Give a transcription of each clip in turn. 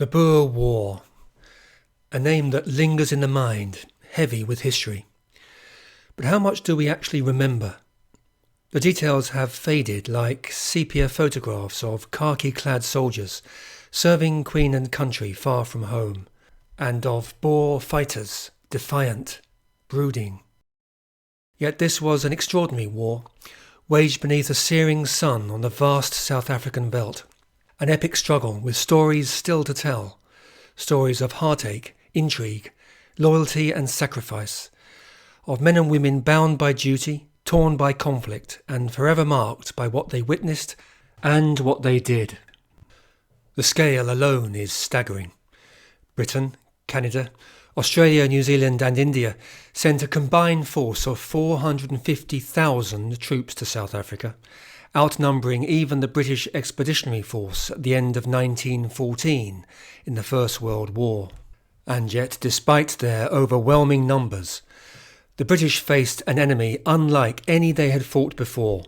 The Boer War, a name that lingers in the mind, heavy with history. But how much do we actually remember? The details have faded like sepia photographs of khaki-clad soldiers serving Queen and country far from home, and of Boer fighters, defiant, brooding. Yet this was an extraordinary war, waged beneath a searing sun on the vast South African veldt. An epic struggle with stories still to tell, stories of heartache, intrigue, loyalty and sacrifice, of men and women bound by duty, torn by conflict, and forever marked by what they witnessed and what they did. The scale alone is staggering. Britain, Canada, Australia, New Zealand and India sent a combined force of 450,000 troops to South Africa, outnumbering even the British Expeditionary Force at the end of 1914 in the First World War. And yet, despite their overwhelming numbers, the British faced an enemy unlike any they had fought before,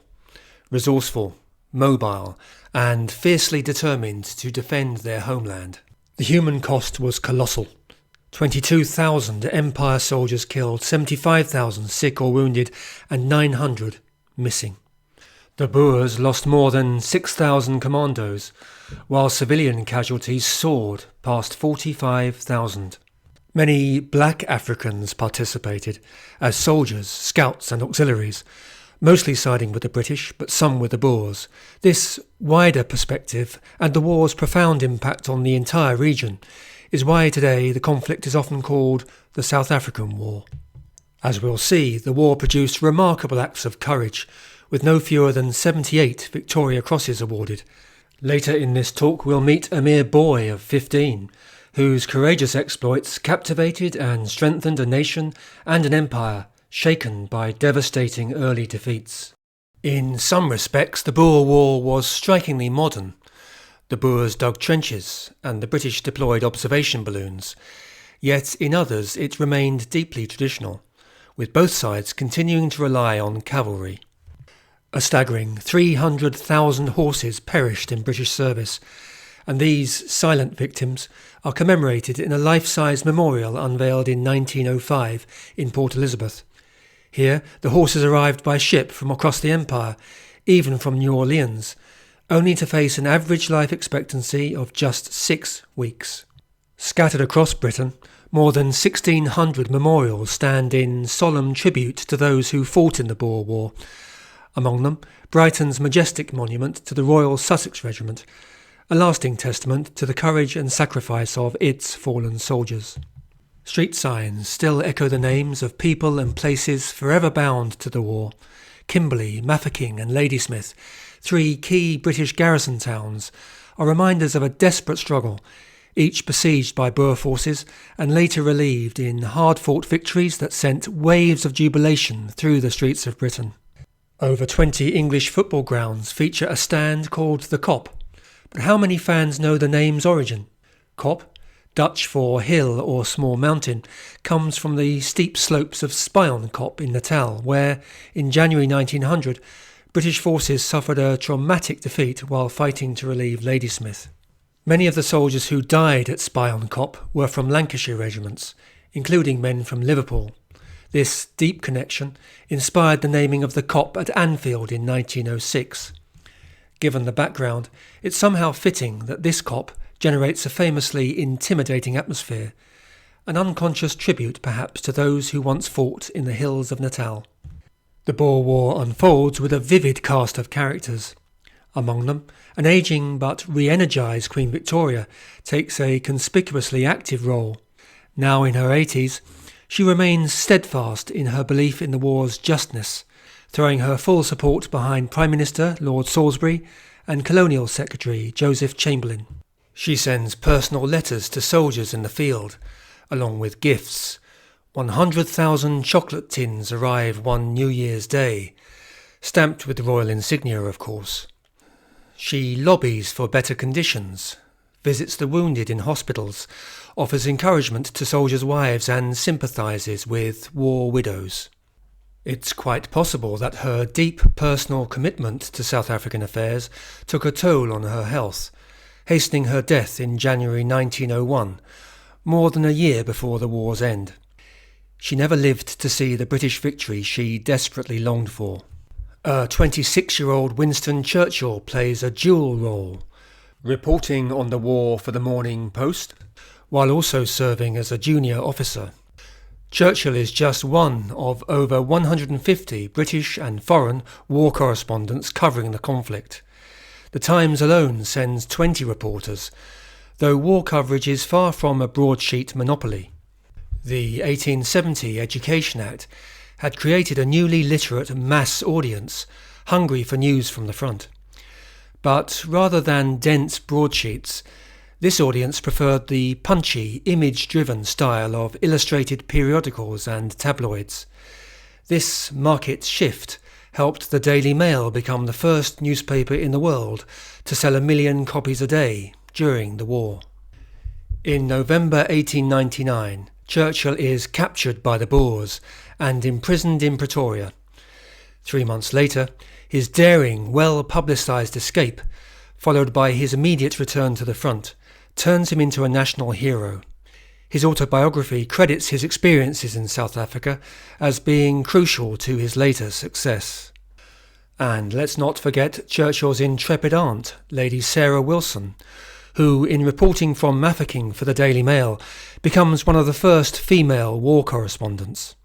resourceful, mobile, and fiercely determined to defend their homeland. The human cost was colossal. 22,000 Empire soldiers killed, 75,000 sick or wounded, and 900 missing. The Boers lost more than 6,000 commandos, while civilian casualties soared past 45,000. Many black Africans participated as soldiers, scouts and auxiliaries, mostly siding with the British, but some with the Boers. This wider perspective and the war's profound impact on the entire region is why today the conflict is often called the South African War. As we'll see, the war produced remarkable acts of courage, with no fewer than 78 Victoria Crosses awarded. Later in this talk we'll meet a mere boy of 15, whose courageous exploits captivated and strengthened a nation and an empire shaken by devastating early defeats. In some respects, the Boer War was strikingly modern. The Boers dug trenches, and the British deployed observation balloons. Yet in others it remained deeply traditional, with both sides continuing to rely on cavalry. A staggering 300,000 horses perished in British service, and these silent victims are commemorated in a life-size memorial unveiled in 1905 in Port Elizabeth. Here, the horses arrived by ship from across the Empire, even from New Orleans, only to face an average life expectancy of just 6 weeks. Scattered across Britain, more than 1,600 memorials stand in solemn tribute to those who fought in the Boer War. Among them, Brighton's majestic monument to the Royal Sussex Regiment, a lasting testament to the courage and sacrifice of its fallen soldiers. Street signs still echo the names of people and places forever bound to the war. Kimberley, Mafeking and Ladysmith, 3 key British garrison towns, are reminders of a desperate struggle, each besieged by Boer forces and later relieved in hard-fought victories that sent waves of jubilation through the streets of Britain. Over 20 English football grounds feature a stand called the Kop. But how many fans know the name's origin? Kop, Dutch for hill or small mountain, comes from the steep slopes of Spionkop in Natal, where, in January 1900, British forces suffered a traumatic defeat while fighting to relieve Ladysmith. Many of the soldiers who died at Spionkop were from Lancashire regiments, including men from Liverpool. This deep connection inspired the naming of the Kop at Anfield in 1906. Given the background, it's somehow fitting that this Kop generates a famously intimidating atmosphere, an unconscious tribute perhaps to those who once fought in the hills of Natal. The Boer War unfolds with a vivid cast of characters. Among them, an ageing but re-energised Queen Victoria takes a conspicuously active role. Now in her 80s, she remains steadfast in her belief in the war's justness, throwing her full support behind Prime Minister Lord Salisbury and Colonial Secretary Joseph Chamberlain. She sends personal letters to soldiers in the field, along with gifts. 100,000 chocolate tins arrive one New Year's Day, stamped with the royal insignia, of course. She lobbies for better conditions, visits the wounded in hospitals, offers encouragement to soldiers' wives and sympathises with war widows. It's quite possible that her deep personal commitment to South African affairs took a toll on her health, hastening her death in January 1901, more than a year before the war's end. She never lived to see the British victory she desperately longed for. A 26-year-old Winston Churchill plays a dual role, reporting on the war for the Morning Post, while also serving as a junior officer. Churchill is just one of over 150 British and foreign war correspondents covering the conflict. The Times alone sends 20 reporters, though war coverage is far from a broadsheet monopoly. The 1870 Education Act had created a newly literate mass audience, hungry for news from the front. But rather than dense broadsheets, this audience preferred the punchy, image-driven style of illustrated periodicals and tabloids. This market shift helped the Daily Mail become the first newspaper in the world to sell 1 million copies a day during the war. In November 1899, Churchill is captured by the Boers and imprisoned in Pretoria. 3 months later, his daring, well-publicised escape, followed by his immediate return to the front, turns him into a national hero. His autobiography credits his experiences in South Africa as being crucial to his later success. And let's not forget Churchill's intrepid aunt, Lady Sarah Wilson, who, in reporting from Mafeking for the Daily Mail, becomes one of the first female war correspondents.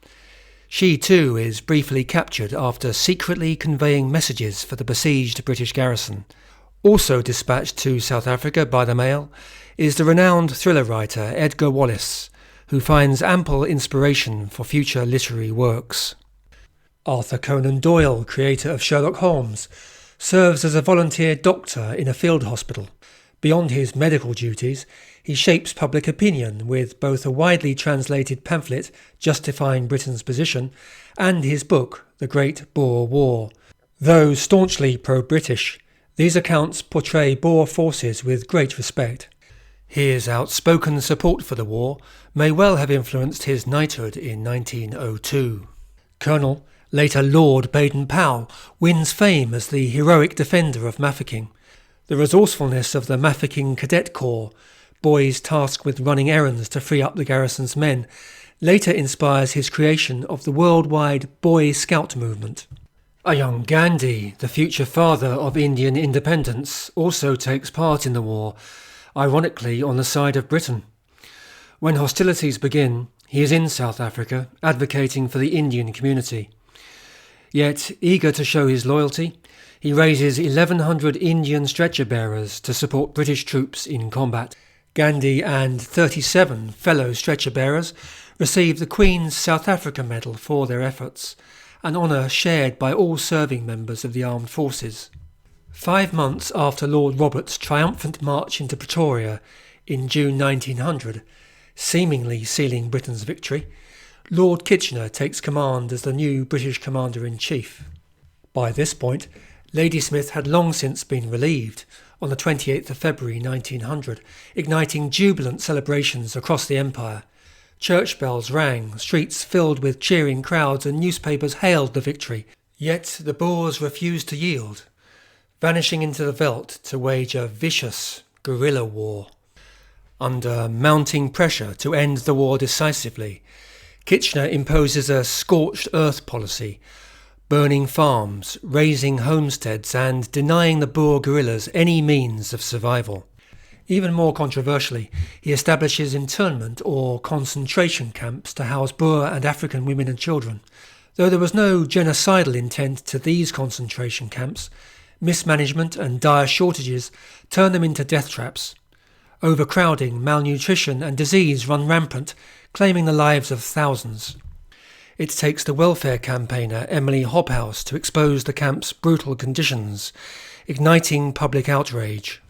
She too is briefly captured after secretly conveying messages for the besieged British garrison. Also dispatched to South Africa by the Mail is the renowned thriller writer Edgar Wallace, who finds ample inspiration for future literary works. Arthur Conan Doyle, creator of Sherlock Holmes, serves as a volunteer doctor in a field hospital. Beyond his medical duties, he shapes public opinion with both a widely translated pamphlet justifying Britain's position and his book, The Great Boer War. Though staunchly pro-British, these accounts portray Boer forces with great respect. His outspoken support for the war may well have influenced his knighthood in 1902. Colonel, later Lord Baden-Powell, wins fame as the heroic defender of Mafeking. The resourcefulness of the Mafeking Cadet Corps, boys tasked with running errands to free up the garrison's men, later inspires his creation of the worldwide Boy Scout movement. A young Gandhi, the future father of Indian independence, also takes part in the war, ironically on the side of Britain. When hostilities begin, he is in South Africa, advocating for the Indian community. Yet, eager to show his loyalty, he raises 1,100 Indian stretcher-bearers to support British troops in combat. Gandhi and 37 fellow stretcher-bearers receive the Queen's South Africa Medal for their efforts, an honour shared by all serving members of the armed forces. 5 months after Lord Roberts' triumphant march into Pretoria in June 1900, seemingly sealing Britain's victory, Lord Kitchener takes command as the new British Commander-in-Chief. By this point, Ladysmith had long since been relieved, on the 28th of February 1900, igniting jubilant celebrations across the Empire. Church bells rang, streets filled with cheering crowds, and newspapers hailed the victory. Yet the Boers refused to yield, vanishing into the veldt to wage a vicious guerrilla war. Under mounting pressure to end the war decisively, Kitchener imposes a scorched earth policy, burning farms, razing homesteads, and denying the Boer guerrillas any means of survival. Even more controversially, he establishes internment or concentration camps to house Boer and African women and children. Though there was no genocidal intent to these concentration camps, mismanagement and dire shortages turn them into death traps. Overcrowding, malnutrition and disease run rampant, claiming the lives of thousands. It takes the welfare campaigner Emily Hobhouse to expose the camp's brutal conditions, igniting public outrage.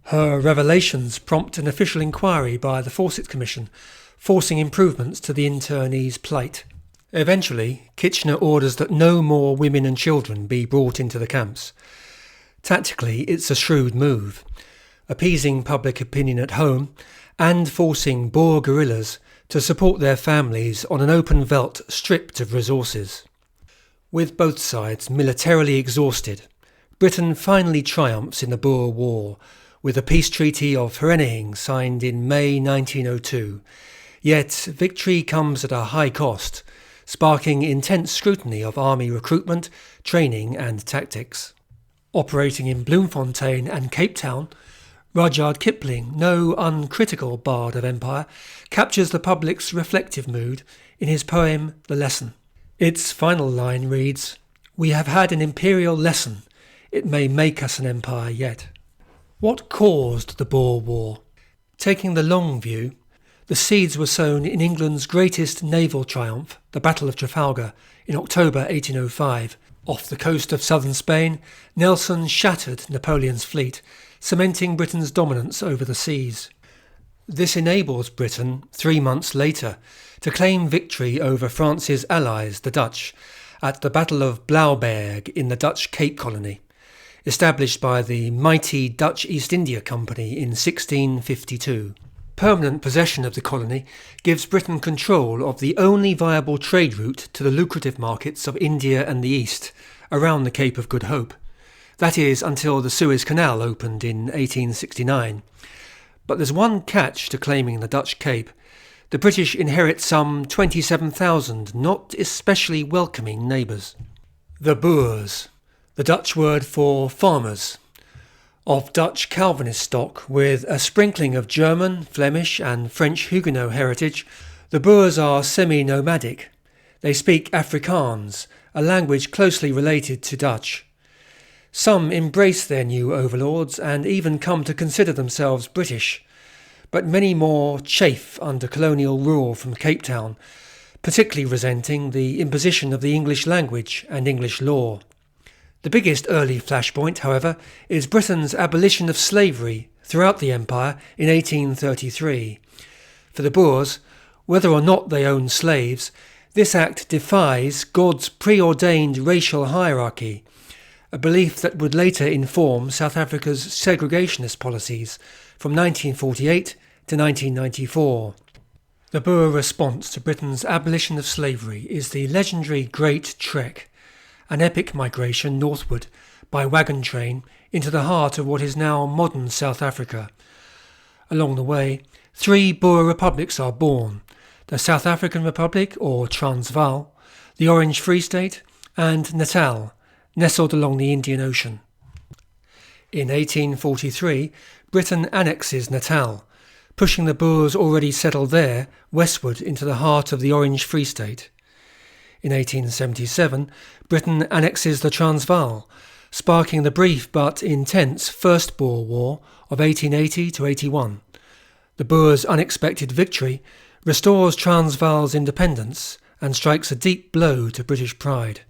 Her revelations prompt an official inquiry by the Fawcett Commission, forcing improvements to the internees' plight. Eventually, Kitchener orders that no more women and children be brought into the camps. Tactically, it's a shrewd move, appeasing public opinion at home and forcing Boer guerrillas to support their families on an open veldt stripped of resources. With both sides militarily exhausted, Britain finally triumphs in the Boer War, with the peace treaty of Vereeniging signed in May 1902. Yet victory comes at a high cost, sparking intense scrutiny of army recruitment, training and tactics. Operating in Bloemfontein and Cape Town, Rudyard Kipling, no uncritical bard of empire, captures the public's reflective mood in his poem The Lesson. Its final line reads, "We have had an imperial lesson. It may make us an empire yet." What caused the Boer War? Taking the long view, the seeds were sown in England's greatest naval triumph, the Battle of Trafalgar, in October 1805. Off the coast of southern Spain, Nelson shattered Napoleon's fleet, cementing Britain's dominance over the seas. This enables Britain, 3 months later, to claim victory over France's allies, the Dutch, at the Battle of Blauberg in the Dutch Cape Colony, established by the mighty Dutch East India Company in 1652. Permanent possession of the colony gives Britain control of the only viable trade route to the lucrative markets of India and the East, around the Cape of Good Hope. That is, until the Suez Canal opened in 1869. But there's one catch to claiming the Dutch Cape. The British inherit some 27,000 not especially welcoming neighbours. The Boers, the Dutch word for farmers, of Dutch Calvinist stock with a sprinkling of German, Flemish and French Huguenot heritage, the Boers are semi-nomadic. They speak Afrikaans, a language closely related to Dutch. Some embrace their new overlords and even come to consider themselves British, but many more chafe under colonial rule from Cape Town, particularly resenting the imposition of the English language and English law. The biggest early flashpoint, however, is Britain's abolition of slavery throughout the empire in 1833. For the Boers, whether or not they own slaves, this act defies God's preordained racial hierarchy, a belief that would later inform South Africa's segregationist policies from 1948 to 1994. The Boer response to Britain's abolition of slavery is the legendary Great Trek, an epic migration northward by wagon train into the heart of what is now modern South Africa. Along the way, 3 Boer republics are born: the South African Republic, or Transvaal, the Orange Free State, and Natal, nestled along the Indian Ocean. In 1843, Britain annexes Natal, pushing the Boers already settled there westward into the heart of the Orange Free State. In 1877, Britain annexes the Transvaal, sparking the brief but intense First Boer War of 1880 to 81. The Boers' unexpected victory restores Transvaal's independence and strikes a deep blow to British pride.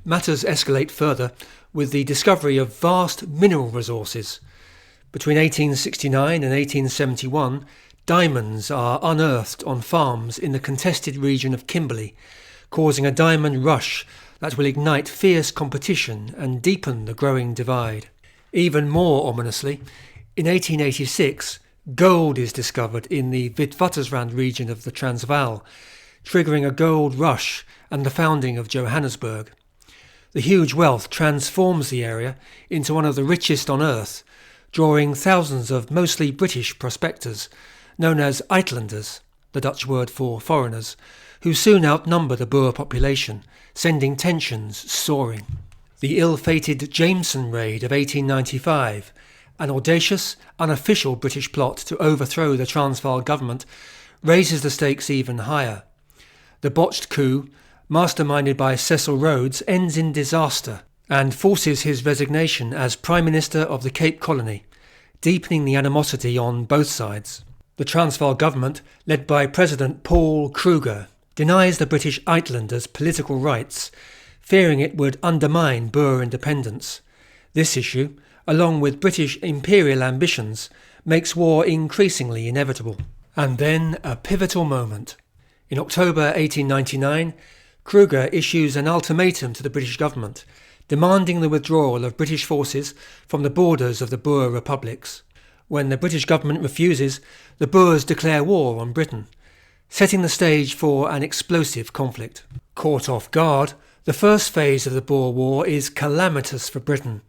Matters escalate further with the discovery of vast mineral resources. Between 1869 and 1871, diamonds are unearthed on farms in the contested region of Kimberley, causing a diamond rush that will ignite fierce competition and deepen the growing divide. Even more ominously, in 1886, gold is discovered in the Witwatersrand region of the Transvaal, triggering a gold rush and the founding of Johannesburg. The huge wealth transforms the area into one of the richest on earth, drawing thousands of mostly British prospectors, known as Uitlanders, the Dutch word for foreigners, who soon outnumber the Boer population, sending tensions soaring. The ill-fated Jameson Raid of 1895, an audacious, unofficial British plot to overthrow the Transvaal government, raises the stakes even higher. The botched coup, masterminded by Cecil Rhodes, ends in disaster and forces his resignation as Prime Minister of the Cape Colony, deepening the animosity on both sides. The Transvaal government, led by President Paul Kruger, denies the British Uitlanders political rights, fearing it would undermine Boer independence. This issue, along with British imperial ambitions, makes war increasingly inevitable. And then a pivotal moment. In October 1899, Kruger issues an ultimatum to the British government, demanding the withdrawal of British forces from the borders of the Boer republics. When the British government refuses, the Boers declare war on Britain, setting the stage for an explosive conflict. Caught off guard, the first phase of the Boer War is calamitous for Britain.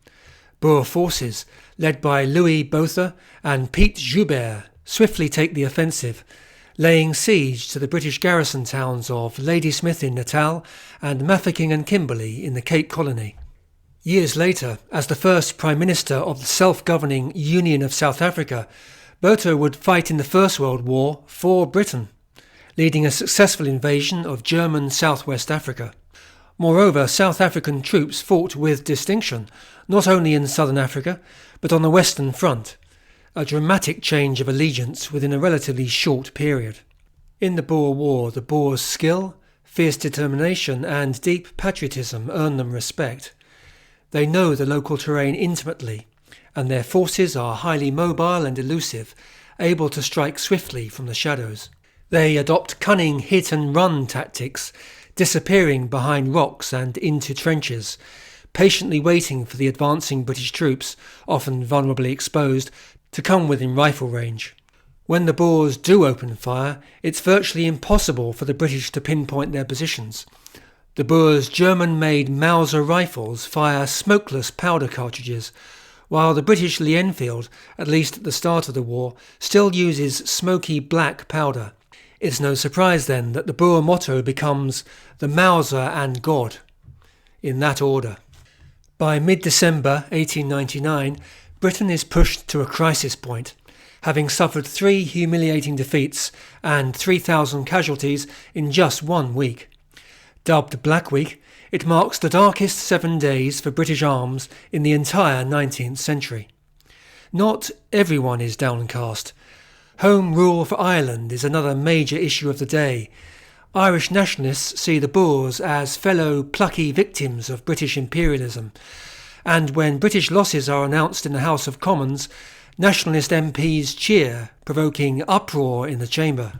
Boer forces, led by Louis Botha and Piet Joubert, swiftly take the offensive, laying siege to the British garrison towns of Ladysmith in Natal and Mafeking and Kimberley in the Cape Colony. Years later, as the first Prime Minister of the self-governing Union of South Africa, Botha would fight in the First World War for Britain, leading a successful invasion of German Southwest Africa. Moreover, South African troops fought with distinction, not only in Southern Africa, but on the Western Front, a dramatic change of allegiance within a relatively short period. In the Boer War, the Boers' skill, fierce determination and deep patriotism earn them respect. They know the local terrain intimately, and their forces are highly mobile and elusive, able to strike swiftly from the shadows. They adopt cunning hit-and-run tactics, disappearing behind rocks and into trenches, patiently waiting for the advancing British troops, often vulnerably exposed, to come within rifle range. When the Boers do open fire, it's virtually impossible for the British to pinpoint their positions. The Boers' German-made Mauser rifles fire smokeless powder cartridges, while the British Lee Enfield, at least at the start of the war, still uses smoky black powder. It's no surprise then that the Boer motto becomes the Mauser and God, in that order. By mid-December 1899, Britain is pushed to a crisis point, having suffered 3 humiliating defeats and 3,000 casualties in just 1 week. Dubbed Black Week, it marks the darkest 7 days for British arms in the entire 19th century. Not everyone is downcast. Home rule for Ireland is another major issue of the day. Irish nationalists see the Boers as fellow plucky victims of British imperialism, and when British losses are announced in the House of Commons, nationalist MPs cheer, provoking uproar in the chamber.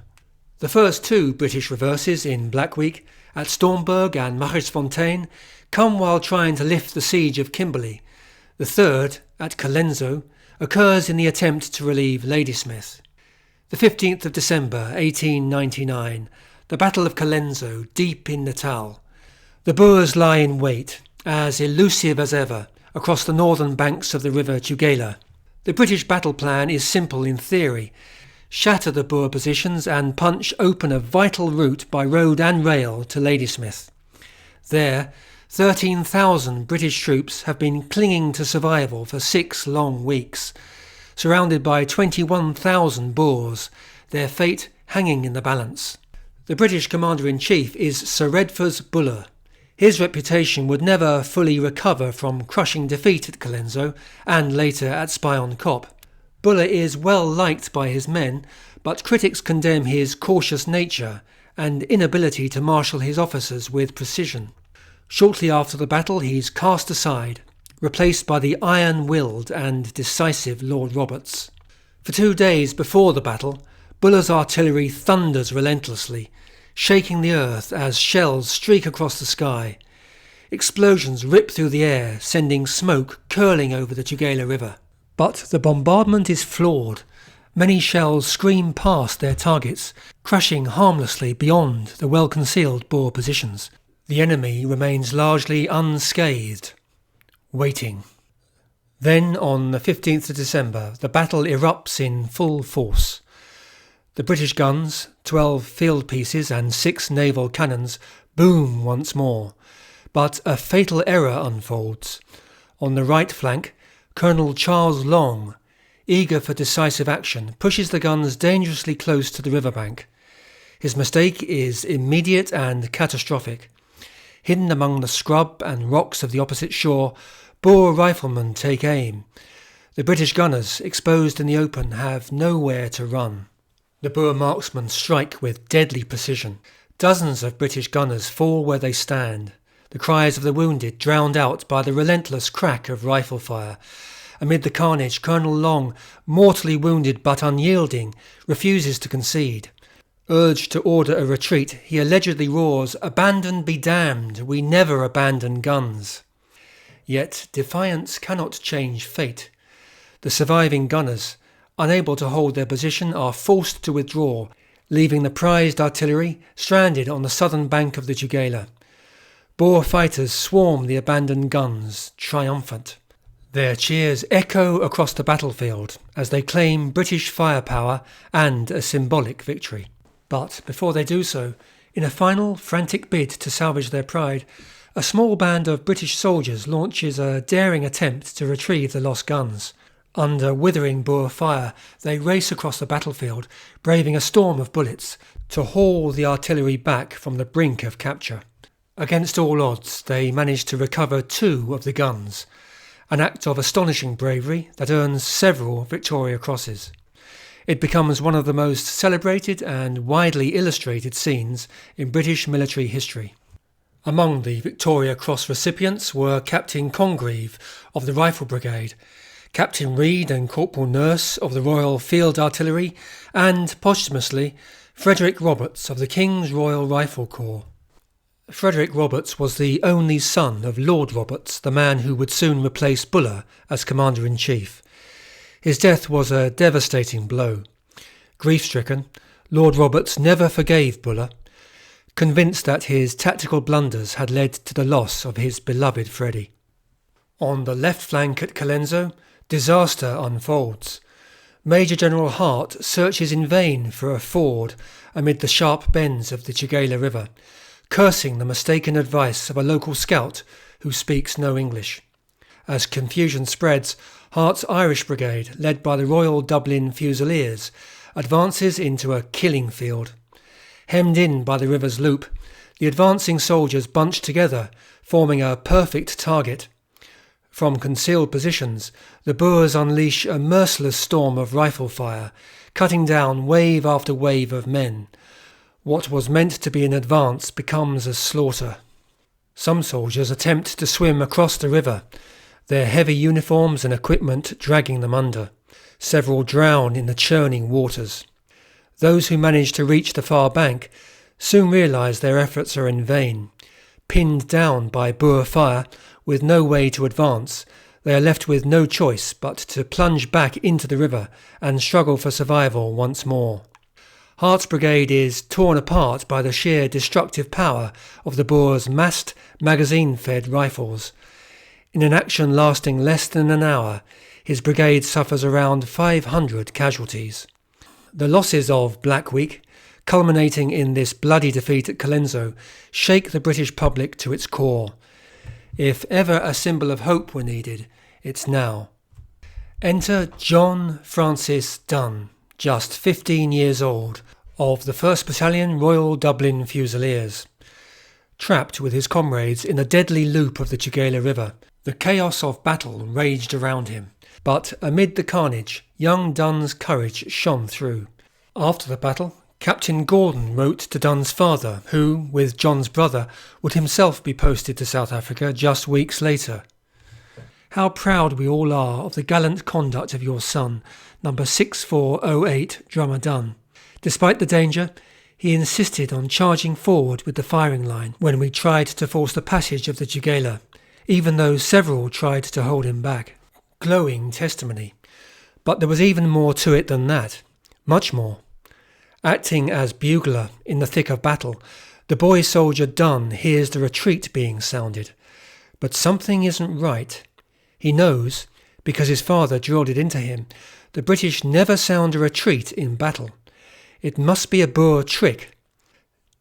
The first 2 British reverses in Black Week, at Stormberg and Machersfontein, come while trying to lift the siege of Kimberley. The third, at Colenso, occurs in the attempt to relieve Ladysmith. The 15th of December 1899, the Battle of Colenso, deep in Natal. The Boers lie in wait, as elusive as ever, across the northern banks of the river Tugela. The British battle plan is simple in theory: shatter the Boer positions and punch open a vital route by road and rail to Ladysmith. There, 13,000 British troops have been clinging to survival for 6 long weeks, surrounded by 21,000 Boers, their fate hanging in the balance. The British Commander-in-Chief is Sir Redvers Buller. His reputation would never fully recover from crushing defeat at Colenso and later at Spion Kop. Buller is well liked by his men, but critics condemn his cautious nature and inability to marshal his officers with precision. Shortly after the battle he's cast aside, replaced by the iron-willed and decisive Lord Roberts. For 2 days before the battle, Buller's artillery thunders relentlessly, shaking the earth as shells streak across the sky. Explosions rip through the air, sending smoke curling over the Tugela River. But the bombardment is flawed. Many shells scream past their targets, crashing harmlessly beyond the well-concealed Boer positions. The enemy remains largely unscathed, waiting. Then, on the 15th of December, the battle erupts in full force. The British guns, 12 field pieces and 6 naval cannons, boom once more. But a fatal error unfolds. On the right flank, Colonel Charles Long, eager for decisive action, pushes the guns dangerously close to the riverbank. His mistake is immediate and catastrophic. Hidden among the scrub and rocks of the opposite shore, Boer riflemen take aim. The British gunners, exposed in the open, have nowhere to run. The Boer marksmen strike with deadly precision. Dozens of British gunners fall where they stand, the cries of the wounded drowned out by the relentless crack of rifle fire. Amid the carnage, Colonel Long, mortally wounded but unyielding, refuses to concede. Urged to order a retreat, he allegedly roars, "Abandon be damned, we never abandon guns." Yet defiance cannot change fate. The surviving gunners, unable to hold their position, are forced to withdraw, leaving the prized artillery stranded on the southern bank of the Tugela. Boer fighters swarm the abandoned guns, triumphant. Their cheers echo across the battlefield as they claim British firepower and a symbolic victory. But before they do so, in a final frantic bid to salvage their pride, a small band of British soldiers launches a daring attempt to retrieve the lost guns. Under withering Boer fire, they race across the battlefield, braving a storm of bullets, to haul the artillery back from the brink of capture. Against all odds, they manage to recover 2 of the guns, an act of astonishing bravery that earns several Victoria Crosses. It becomes one of the most celebrated and widely illustrated scenes in British military history. Among the Victoria Cross recipients were Captain Congreve of the Rifle Brigade, Captain Reid and Corporal Nurse of the Royal Field Artillery, and, posthumously, Frederick Roberts of the King's Royal Rifle Corps. Frederick Roberts was the only son of Lord Roberts, the man who would soon replace Buller as Commander-in-Chief. His death was a devastating blow. Grief-stricken, Lord Roberts never forgave Buller, convinced that his tactical blunders had led to the loss of his beloved Freddie. On the left flank at Colenso, disaster unfolds. Major General Hart searches in vain for a ford amid the sharp bends of the Tugela River, cursing the mistaken advice of a local scout who speaks no English. As confusion spreads, Hart's Irish Brigade, led by the Royal Dublin Fusiliers, advances into a killing field. Hemmed in by the river's loop, the advancing soldiers bunch together, forming a perfect target. From concealed positions, the Boers unleash a merciless storm of rifle fire, cutting down wave after wave of men. What was meant to be an advance becomes a slaughter. Some soldiers attempt to swim across the river, their heavy uniforms and equipment dragging them under. Several drown in the churning waters. Those who manage to reach the far bank soon realise their efforts are in vain. Pinned down by Boer fire, with no way to advance, they are left with no choice but to plunge back into the river and struggle for survival once more. Hart's brigade is torn apart by the sheer destructive power of the Boers' massed, magazine-fed rifles. In an action lasting less than an hour, his brigade suffers around 500 casualties. The losses of Black Week, culminating in this bloody defeat at Colenso, shake the British public to its core. If ever a symbol of hope were needed, it's now. Enter John Francis Dunn, just 15 years old, of the 1st Battalion Royal Dublin Fusiliers. Trapped with his comrades in the deadly loop of the Tugela River, the chaos of battle raged around him. But amid the carnage, young Dunn's courage shone through. After the battle, Captain Gordon wrote to Dunn's father, who, with John's brother, would himself be posted to South Africa just weeks later. How proud we all are of the gallant conduct of your son, number 6408 Drummer Dunn. Despite the danger, he insisted on charging forward with the firing line when we tried to force the passage of the Tugela, even though several tried to hold him back. Glowing testimony. But there was even more to it than that. Much more. Acting as bugler in the thick of battle, the boy soldier Dunn hears the retreat being sounded. But something isn't right. He knows, because his father drilled it into him, the British never sound a retreat in battle. It must be a Boer trick.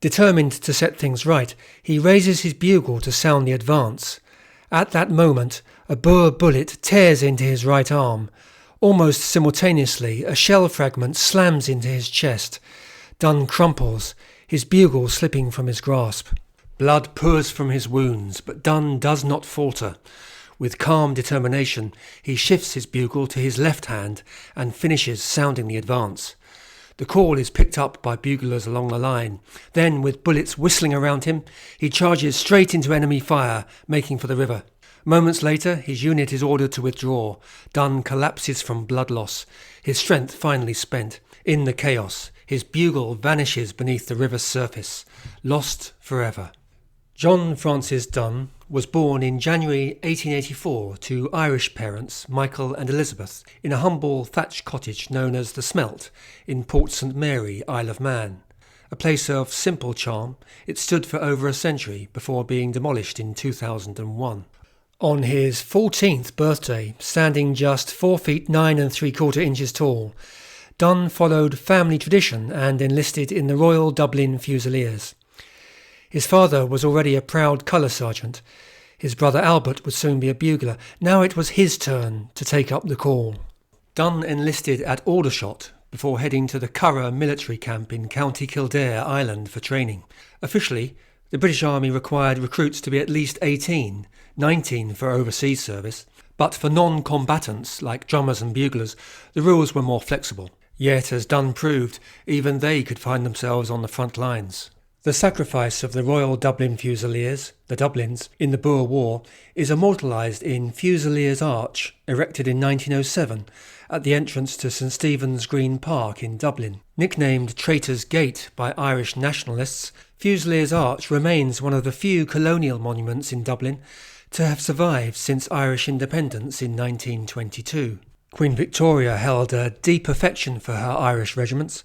Determined to set things right, he raises his bugle to sound the advance. At that moment, a Boer bullet tears into his right arm. Almost simultaneously, a shell fragment slams into his chest. Dunn crumples, his bugle slipping from his grasp. Blood pours from his wounds, but Dunn does not falter. With calm determination, he shifts his bugle to his left hand and finishes sounding the advance. The call is picked up by buglers along the line. Then, with bullets whistling around him, he charges straight into enemy fire, making for the river. Moments later, his unit is ordered to withdraw. Dunn collapses from blood loss, his strength finally spent. In the chaos, his bugle vanishes beneath the river's surface, lost forever. John Francis Dunn was born in January 1884 to Irish parents, Michael and Elizabeth, in a humble thatched cottage known as the Smelt in Port St Mary, Isle of Man. A place of simple charm, it stood for over a century before being demolished in 2001. On his 14th birthday, standing just 4 feet 9 3/4 tall, Dunn followed family tradition and enlisted in the Royal Dublin Fusiliers. His father was already a proud colour sergeant. His brother Albert would soon be a bugler. Now it was his turn to take up the call. Dunn enlisted at Aldershot before heading to the Curragh military camp in County Kildare, Ireland, for training. Officially, the British Army required recruits to be at least 18, 19 for overseas service. But for non-combatants, like drummers and buglers, the rules were more flexible. Yet, as Dunn proved, even they could find themselves on the front lines. The sacrifice of the Royal Dublin Fusiliers, the Dublins, in the Boer War is immortalised in Fusiliers Arch, erected in 1907 at the entrance to St Stephen's Green Park in Dublin. Nicknamed Traitor's Gate by Irish nationalists, Fusiliers Arch remains one of the few colonial monuments in Dublin to have survived since Irish independence in 1922. Queen Victoria held a deep affection for her Irish regiments,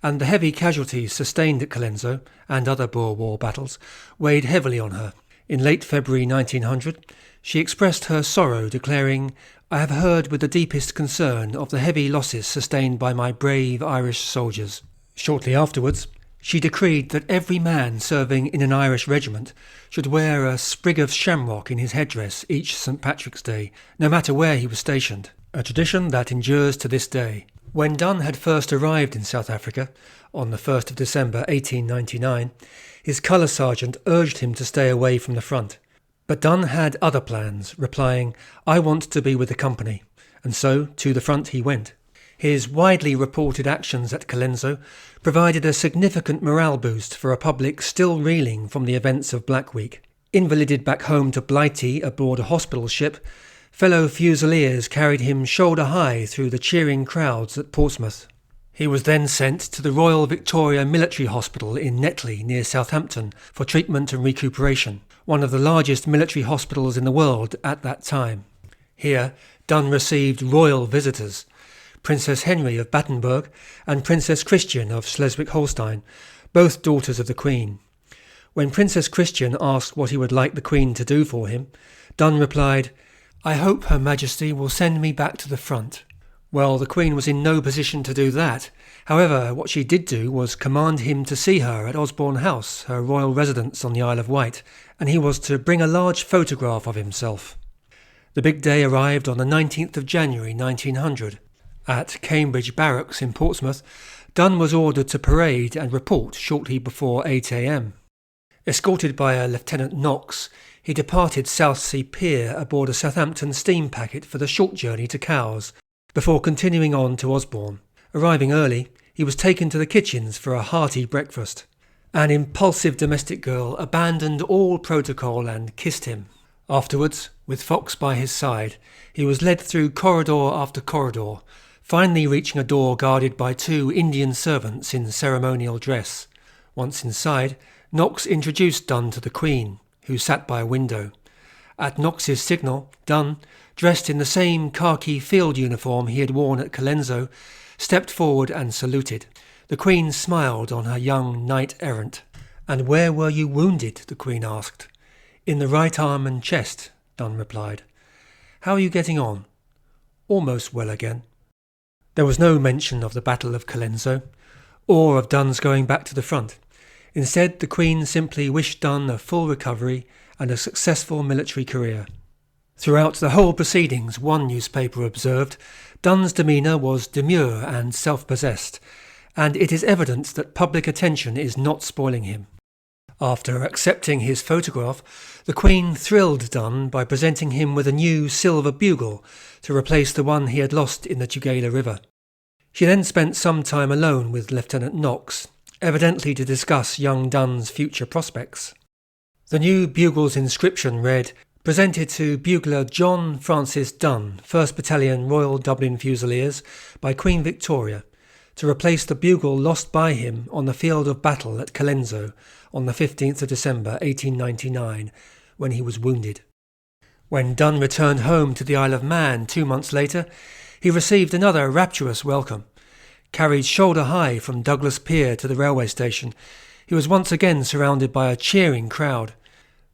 and the heavy casualties sustained at Colenso and other Boer War battles weighed heavily on her. In late February 1900, she expressed her sorrow, declaring, "I have heard with the deepest concern of the heavy losses sustained by my brave Irish soldiers." Shortly afterwards, she decreed that every man serving in an Irish regiment should wear a sprig of shamrock in his headdress each St Patrick's Day, no matter where he was stationed, a tradition that endures to this day. When Dunn had first arrived in South Africa, on the 1st of December 1899, his colour sergeant urged him to stay away from the front. But Dunn had other plans, replying, "I want to be with the company," and so to the front he went. His widely reported actions at Colenso provided a significant morale boost for a public still reeling from the events of Black Week. Invalided back home to Blighty aboard a hospital ship, fellow Fusiliers carried him shoulder high through the cheering crowds at Portsmouth. He was then sent to the Royal Victoria Military Hospital in Netley near Southampton for treatment and recuperation, one of the largest military hospitals in the world at that time. Here, Dunn received royal visitors, Princess Henry of Battenberg and Princess Christian of Schleswig-Holstein, both daughters of the Queen. When Princess Christian asked what he would like the Queen to do for him, Dunn replied, "I hope Her Majesty will send me back to the front." Well, the Queen was in no position to do that. However, what she did do was command him to see her at Osborne House, her royal residence on the Isle of Wight, and he was to bring a large photograph of himself. The big day arrived on the 19th of January 1900. At Cambridge Barracks in Portsmouth, Dunn was ordered to parade and report shortly before 8 a.m. Escorted by a Lieutenant Knox, he departed Southsea Pier aboard a Southampton steam packet for the short journey to Cowes, before continuing on to Osborne. Arriving early, he was taken to the kitchens for a hearty breakfast. An impulsive domestic girl abandoned all protocol and kissed him. Afterwards, with Fox by his side, he was led through corridor after corridor, finally reaching a door guarded by 2 Indian servants in ceremonial dress. Once inside, Knox introduced Dunn to the Queen, who sat by a window. At Knox's signal, Dunn, dressed in the same khaki field uniform he had worn at Colenso, stepped forward and saluted. The Queen smiled on her young knight-errant. "And where were you wounded?" the Queen asked. "In the right arm and chest," Dunn replied. "How are you getting on?" "Almost well again." There was no mention of the Battle of Colenso, or of Dunn's going back to the front. Instead, the Queen simply wished Dunn a full recovery and a successful military career. Throughout the whole proceedings, one newspaper observed, Dunn's demeanour was demure and self-possessed, and it is evident that public attention is not spoiling him. After accepting his photograph, the Queen thrilled Dunn by presenting him with a new silver bugle to replace the one he had lost in the Tugela River. She then spent some time alone with Lieutenant Knox, evidently to discuss young Dunn's future prospects. The new bugle's inscription read, "Presented to bugler John Francis Dunn, 1st Battalion Royal Dublin Fusiliers, by Queen Victoria, to replace the bugle lost by him on the field of battle at Colenso on the 15th of December 1899, when he was wounded." When Dunn returned home to the Isle of Man 2 months later, he received another rapturous welcome. Carried shoulder high from Douglas Pier to the railway station, he was once again surrounded by a cheering crowd.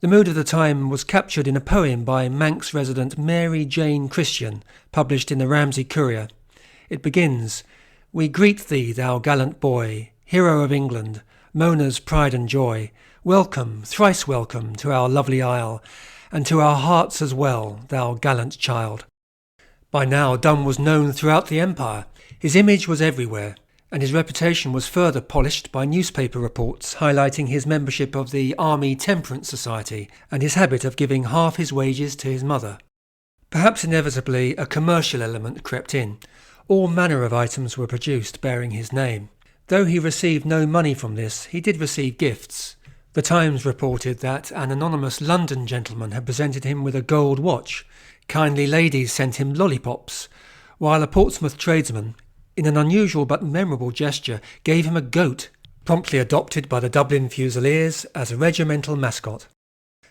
The mood of the time was captured in a poem by Manx resident Mary Jane Christian, published in the Ramsey Courier. It begins, "We greet thee, thou gallant boy, hero of England, Mona's pride and joy. Welcome, thrice welcome, to our lovely isle, and to our hearts as well, thou gallant child." By now Donne was known throughout the empire. His image was everywhere, and his reputation was further polished by newspaper reports highlighting his membership of the Army Temperance Society and his habit of giving half his wages to his mother. Perhaps inevitably a commercial element crept in. All manner of items were produced bearing his name. Though he received no money from this, he did receive gifts. The Times reported that an anonymous London gentleman had presented him with a gold watch. Kindly ladies sent him lollipops, while a Portsmouth tradesman, in an unusual but memorable gesture, gave him a goat, promptly adopted by the Dublin Fusiliers as a regimental mascot.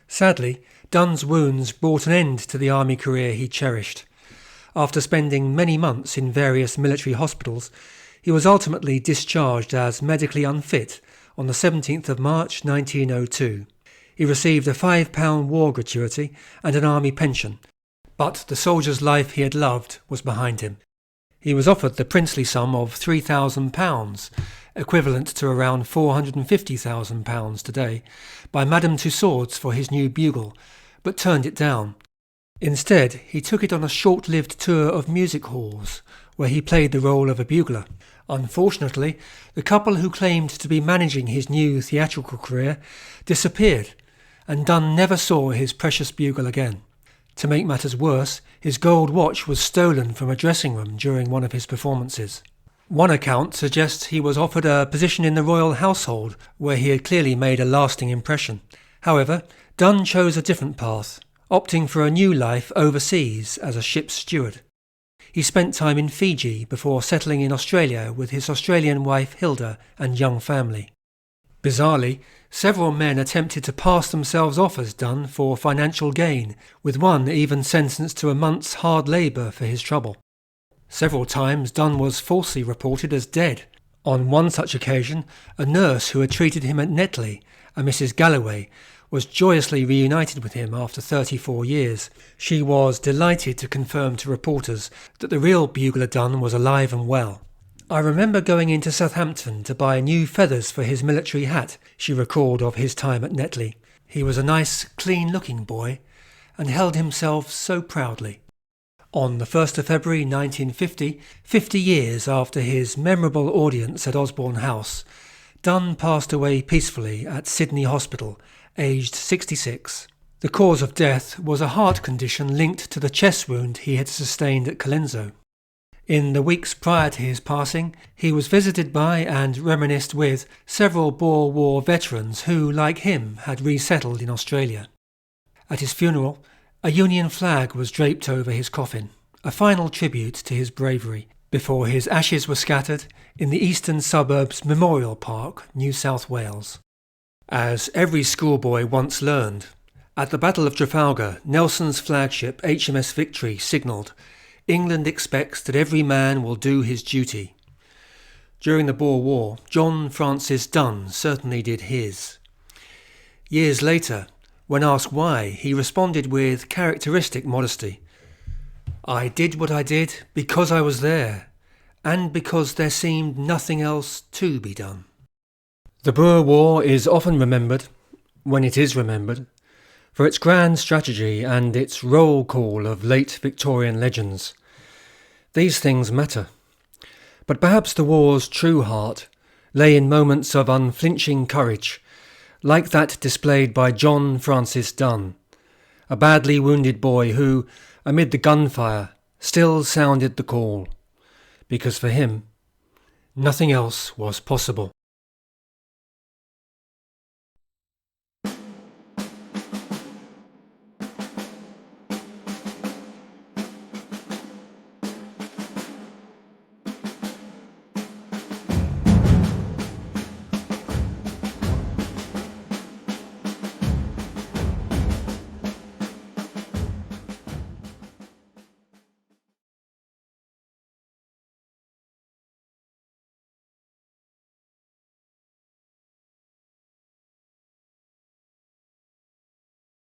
Sadly, Donne's wounds brought an end to the army career he cherished. After spending many months in various military hospitals, he was ultimately discharged as medically unfit on the 17th of March 1902. He received a £5 war gratuity and an army pension, but the soldier's life he had loved was behind him. He was offered the princely sum of £3,000, equivalent to around £450,000 today, by Madame Tussauds for his new bugle, but turned it down. Instead, he took it on a short-lived tour of music halls, where he played the role of a bugler. Unfortunately, the couple who claimed to be managing his new theatrical career disappeared, and Donne never saw his precious bugle again. To make matters worse, his gold watch was stolen from a dressing room during one of his performances. One account suggests he was offered a position in the royal household, where he had clearly made a lasting impression. However, Donne chose a different path, opting for a new life overseas as a ship's steward. He spent time in Fiji before settling in Australia with his Australian wife Hilda and young family. Bizarrely, several men attempted to pass themselves off as Donne for financial gain, with one even sentenced to a month's hard labour for his trouble. Several times Donne was falsely reported as dead. On one such occasion, a nurse who had treated him at Netley, a Mrs. Galloway, was joyously reunited with him after 34 years. She was delighted to confirm to reporters that the real bugler Donne was alive and well. "I remember going into Southampton to buy new feathers for his military hat," she recalled of his time at Netley. "He was a nice, clean-looking boy, and held himself so proudly." On the 1st of February 1950, 50 years after his memorable audience at Osborne House, Donne passed away peacefully at Sydney Hospital, aged 66. The cause of death was a heart condition linked to the chest wound he had sustained at Colenso. In the weeks prior to his passing, he was visited by and reminisced with several Boer War veterans who, like him, had resettled in Australia. At his funeral, a Union flag was draped over his coffin, a final tribute to his bravery, before his ashes were scattered in the eastern suburbs Memorial Park, New South Wales. As every schoolboy once learned, at the Battle of Trafalgar, Nelson's flagship HMS Victory signalled, "England expects that every man will do his duty." During the Boer War, John Francis Donne certainly did his. Years later, when asked why, he responded with characteristic modesty, "I did what I did because I was there, and because there seemed nothing else to be done." The Boer War is often remembered, when it is remembered, for its grand strategy and its roll call of late Victorian legends. These things matter. But perhaps the war's true heart lay in moments of unflinching courage, like that displayed by John Francis Donne, a badly wounded boy who, amid the gunfire, still sounded the call, because for him, nothing else was possible.